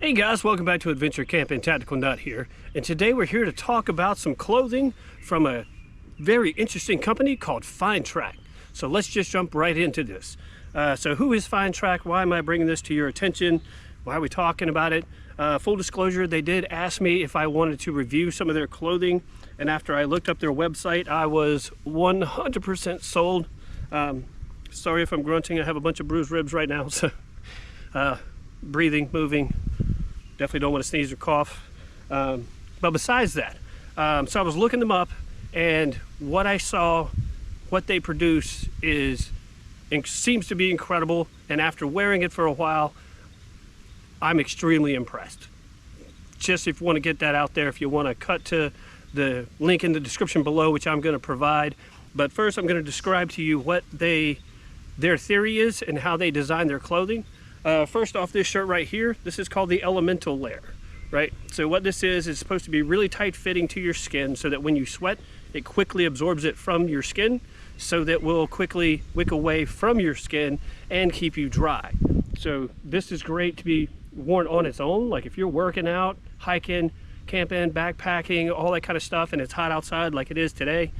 Hey guys, welcome back to Adventure Camping. Tactical Nut here, and today we're here to talk about some clothing from a very interesting company called Finetrack. So let's just jump right into this. So who is Finetrack? Why am I bringing this to your attention? Why are we talking about it? Full disclosure, they did ask me if I wanted to review some of their clothing, and after I looked up their website, I was 100% sold. Sorry if I'm grunting, I have a bunch of bruised ribs right now, so breathing, moving. Definitely don't want to sneeze or cough. But besides that, so I was looking them up, and what I saw, what they produce seems to be incredible. And after wearing it for a while, I'm extremely impressed. Just if you want to get that out there, if you want to cut to the link in the description below, which I'm going to provide. But first, I'm going to describe to you what their theory is and how they design their clothing. First off, this shirt right here, this is called the Elemental Layer, right? So what this is supposed to be really tight fitting to your skin so that when you sweat, it quickly absorbs it from your skin, so that will quickly wick away from your skin and keep you dry. So this is great to be worn on its own, like if you're working out, hiking, camping, backpacking, all that kind of stuff, and it's hot outside like it is today.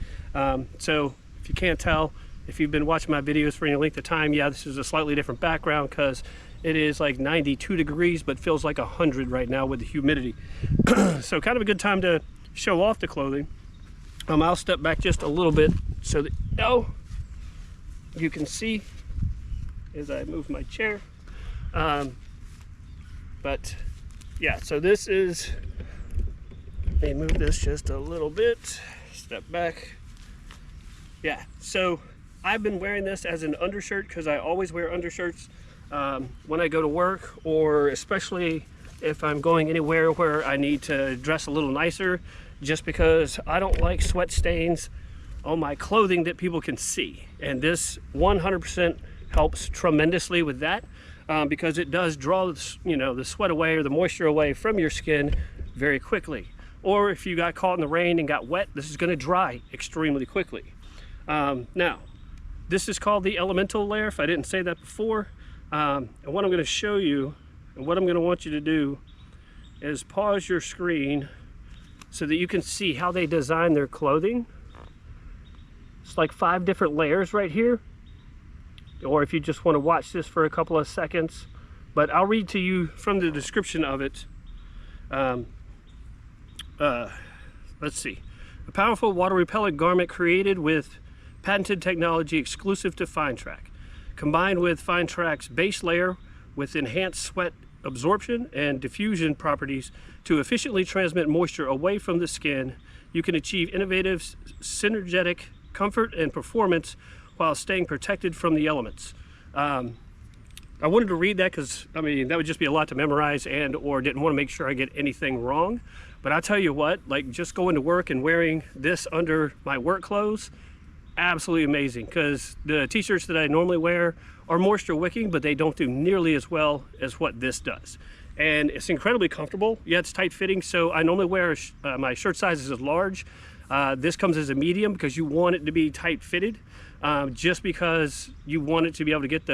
So if you can't tell, if you've been watching my videos for any length of time, yeah, this is a slightly different background because it is like 92 degrees, but feels like 100 right now with the humidity. So kind of a good time to show off the clothing. I'll step back just a little bit so that you can see as I move my chair. But yeah, so this is, let me move this just a little bit, step back. Yeah, so I've been wearing this as an undershirt because I always wear undershirts when I go to work, or especially if I'm going anywhere where I need to dress a little nicer, just because I don't like sweat stains on my clothing that people can see. And this 100% helps tremendously with that, because it does draw the sweat away or the moisture away from your skin very quickly. Or if you got caught in the rain and got wet, this is going to dry extremely quickly. Now, this is called the Elemental Layer, if I didn't say that before. And what I'm going to show you, and what I'm going to want you to do, is pause your screen so that you can see how they design their clothing. It's like 5 different layers right here. Or if you just want to watch this for a couple of seconds. But I'll read to you from the description of it. Let's see. A powerful water-repellent garment created with patented technology exclusive to Finetrack, combined with Finetrack's base layer with enhanced sweat absorption and diffusion properties to efficiently transmit moisture away from the skin. You can achieve innovative, synergetic comfort and performance while staying protected from the elements. I wanted to read that because, I mean, that would just be a lot to memorize, or didn't want to make sure I get anything wrong. But I'll tell you what, like just going to work and wearing this under my work clothes, absolutely amazing, because the t-shirts that I normally wear are moisture wicking, but they don't do nearly as well as what this does. And it's incredibly comfortable. Yeah, it's tight fitting, so I normally wear my shirt size is large. This comes as a medium because you want it to be tight fitted, just because you want it to be able to get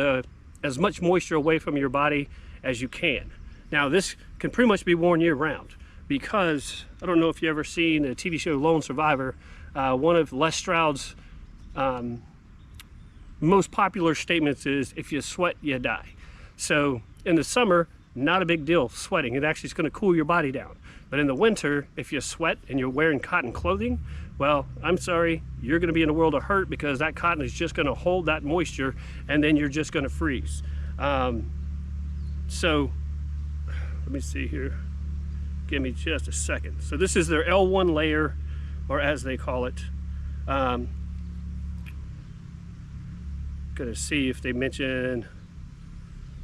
as much moisture away from your body as you can. Now this can pretty much be worn year round, because I don't know if you've ever seen the TV show Lone Survivor. One of Les Stroud's most popular statements is, if you sweat, you die. So in the summer, not a big deal sweating. It actually is going to cool your body down. But in the winter, if you sweat and you're wearing cotton clothing, well, I'm sorry, you're going to be in a world of hurt, because that cotton is just going to hold that moisture, and then you're just going to freeze. So let me see here. Give me just a second. So this is their L1 layer, or as they call it. Gonna see if they mention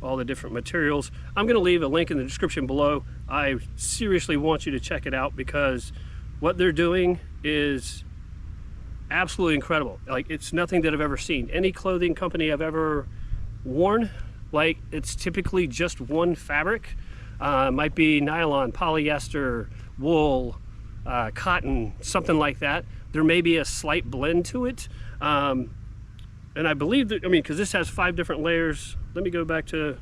all the different materials. I'm gonna leave a link in the description below. I seriously want you to check it out, because what they're doing is absolutely incredible. Like, it's nothing that I've ever seen. Any clothing company I've ever worn, like, it's typically just one fabric. Might be nylon, polyester, wool, cotton, something like that. There may be a slight blend to it. And I believe that, I mean, because this has 5 different layers. Let me go back to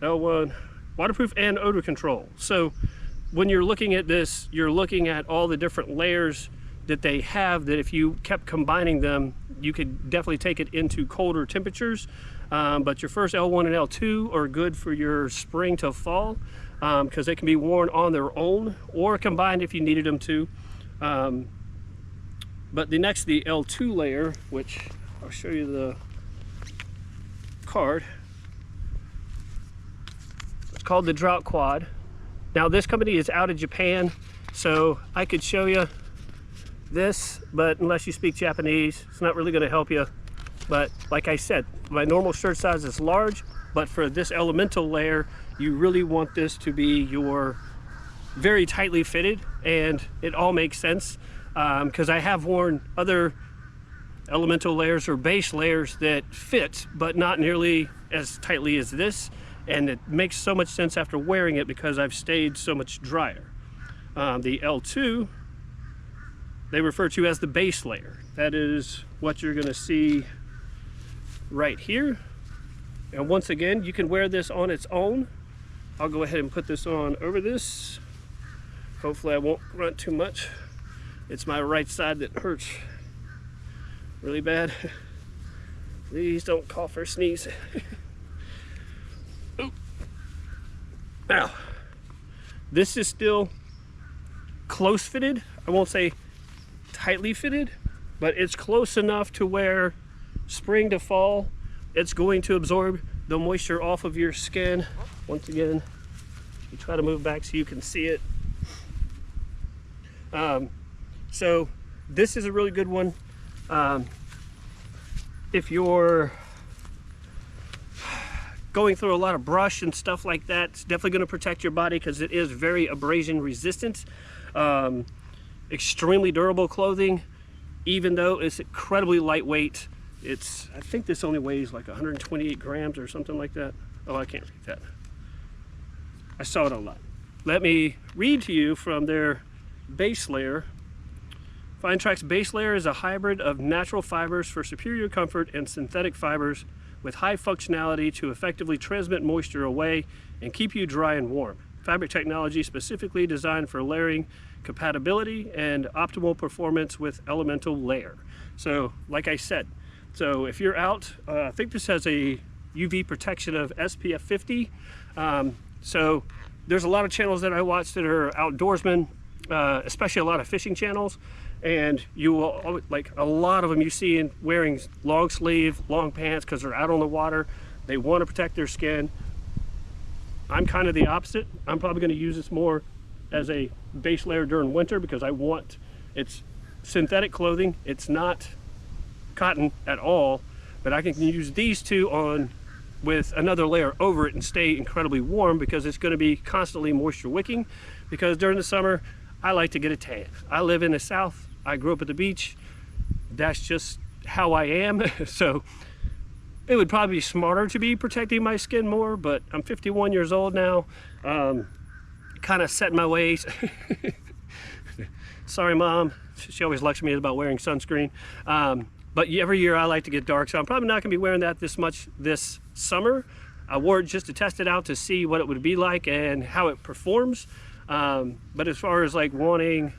L1, waterproof and odor control. So when you're looking at this, you're looking at all the different layers that they have, that if you kept combining them, you could definitely take it into colder temperatures. But your first L1 and L2 are good for your spring to fall, because they can be worn on their own or combined if you needed them to. But the L2 layer, which I'll show you the card. It's called the Drought Quad. Now this company is out of Japan, so I could show you this, but unless you speak Japanese, it's not really going to help you. But like I said, my normal shirt size is large, but for this elemental layer, you really want this to be your very tightly fitted, and it all makes sense, because I have worn other elemental layers or base layers that fit, but not nearly as tightly as this, and it makes so much sense after wearing it because I've stayed so much drier. The L2, they refer to as the base layer. That is what you're going to see right here. And once again, you can wear this on its own. I'll go ahead and put this on over this. Hopefully I won't grunt too much. It's my right side that hurts really bad. Please don't cough or sneeze. Now, this is still close fitted. I won't say tightly fitted, but it's close enough to where spring to fall, it's going to absorb the moisture off of your skin. Once again, you try to move back so you can see it. So this is a really good one. If you're going through a lot of brush and stuff like that, it's definitely going to protect your body because it is very abrasion resistant. Extremely durable clothing, even though it's incredibly lightweight. I think this only weighs like 128 grams or something like that. Oh, I can't read that. I saw it online. Let me read to you from their base layer. Finetrack's base layer is a hybrid of natural fibers for superior comfort and synthetic fibers with high functionality to effectively transmit moisture away and keep you dry and warm. Fabric technology specifically designed for layering compatibility and optimal performance with elemental layer. So like I said, so if you're out, I think this has a UV protection of SPF 50. So there's a lot of channels that I watch that are outdoorsmen, especially a lot of fishing channels, and you will, like a lot of them you see wearing long sleeve, long pants because they're out on the water. They want to protect their skin. I'm kind of the opposite. I'm probably going to use this more as a base layer during winter because it's synthetic clothing. It's not cotton at all, but I can use these two on with another layer over it and stay incredibly warm because it's going to be constantly moisture wicking, because during the summer I like to get a tan. I live in the South. I grew up at the beach. That's just how I am. So it would probably be smarter to be protecting my skin more, but I'm 51 years old now. Kind of set my ways. Sorry, Mom. She always lectures me about wearing sunscreen. But every year I like to get dark, so I'm probably not going to be wearing that this much this summer. I wore it just to test it out to see what it would be like and how it performs. But as far as like wanting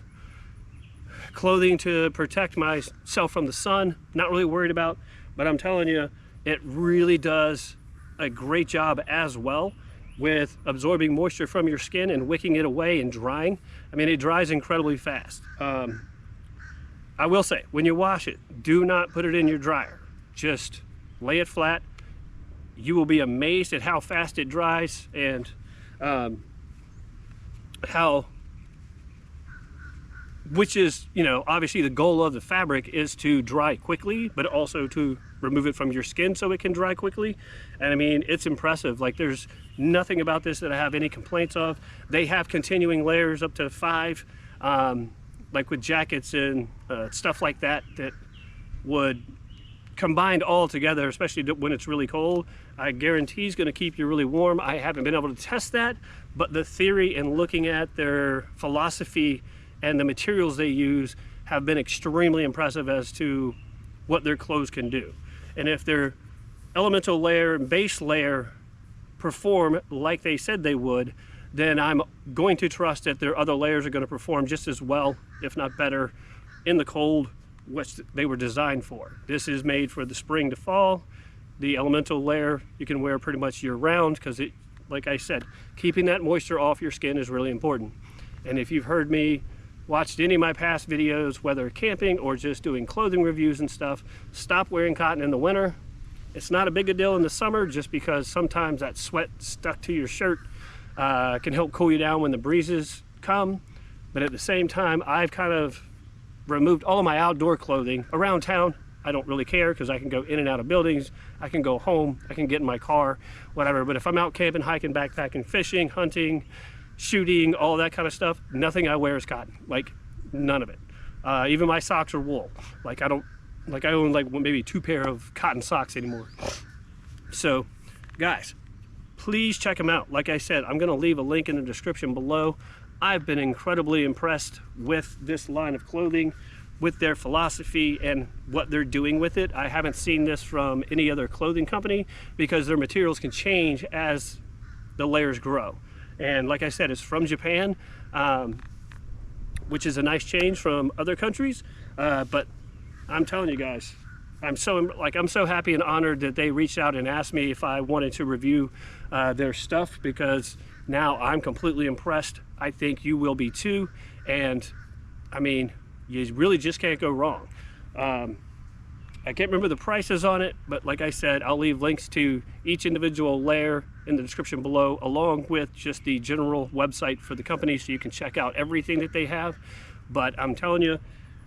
clothing to protect myself from the sun, not really worried about, but I'm telling you, it really does a great job as well with absorbing moisture from your skin and wicking it away and drying. I mean, it dries incredibly fast. I will say, when you wash it, do not put it in your dryer. Just lay it flat. You will be amazed at how fast it dries and which is, you know, obviously the goal of the fabric is to dry quickly, but also to remove it from your skin so it can dry quickly. And I mean, it's impressive. Like, there's nothing about this that I have any complaints of. They have continuing layers up to 5, like with jackets and stuff like that, that would combined all together, especially when it's really cold, I guarantee is going to keep you really warm. I haven't been able to test that, but the theory and looking at their philosophy and the materials they use have been extremely impressive as to what their clothes can do. And if their elemental layer and base layer perform like they said they would, then I'm going to trust that their other layers are going to perform just as well, if not better, in the cold, which they were designed for. This is made for the spring to fall. The elemental layer you can wear pretty much year round because it, like I said, keeping that moisture off your skin is really important. And if you've heard me, watched any of my past videos, whether camping or just doing clothing reviews and stuff, stop wearing cotton in the winter. It's not a big a deal in the summer just because sometimes that sweat stuck to your shirt can help cool you down when the breezes come. But at the same time, I've kind of removed all of my outdoor clothing around town. I don't really care because I can go in and out of buildings. I can go home, I can get in my car, whatever. But if I'm out camping, hiking, backpacking, fishing, hunting, shooting, all that kind of stuff, nothing I wear is cotton, like none of it. Even my socks are wool. Like I own like maybe 2 pair of cotton socks anymore. So guys, please check them out. Like I said, I'm gonna leave a link in the description below. I've been incredibly impressed with this line of clothing, with their philosophy and what they're doing with it. I haven't seen this from any other clothing company because their materials can change as the layers grow. And like I said, it's from Japan, which is a nice change from other countries. But I'm telling you guys, I'm so happy and honored that they reached out and asked me if I wanted to review their stuff, because now I'm completely impressed. I think you will be too. And I mean, you really just can't go wrong. I can't remember the prices on it, but like I said, I'll leave links to each individual layer in the description below, along with just the general website for the company, so you can check out everything that they have. But I'm telling you,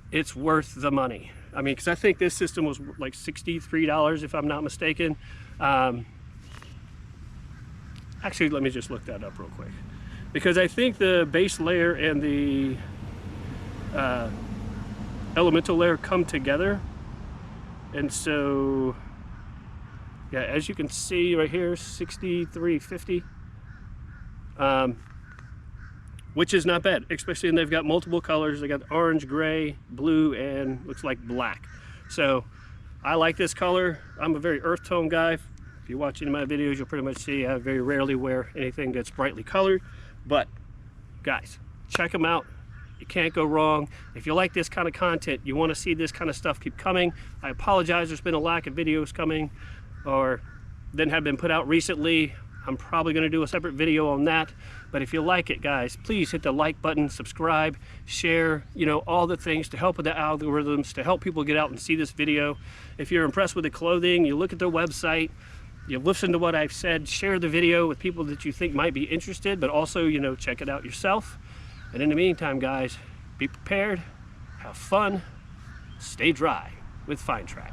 it's worth the money. I mean, because I think this system was like $63 if I'm not mistaken. Actually, let me just look that up real quick, because I think the base layer and the elemental layer come together. And so, yeah, as you can see right here, $63.50, which is not bad, especially, and they've got multiple colors. They got orange, gray, blue, and looks like black. So I like this color. I'm a very earth tone guy. If you watch any of my videos, you'll pretty much see I very rarely wear anything that's brightly colored. But guys, check them out. You can't go wrong. If you like this kind of content, you want to see this kind of stuff keep coming. I apologize, there's been a lack of videos coming or that have been put out recently. I'm probably going to do a separate video on that. But if you like it, guys, please hit the like button, subscribe, share, you know, all the things to help with the algorithms, to help people get out and see this video. If you're impressed with the clothing, you look at their website, you listen to what I've said, share the video with people that you think might be interested, but also, you know, check it out yourself. And in the meantime, guys, be prepared, have fun, stay dry with Finetrack.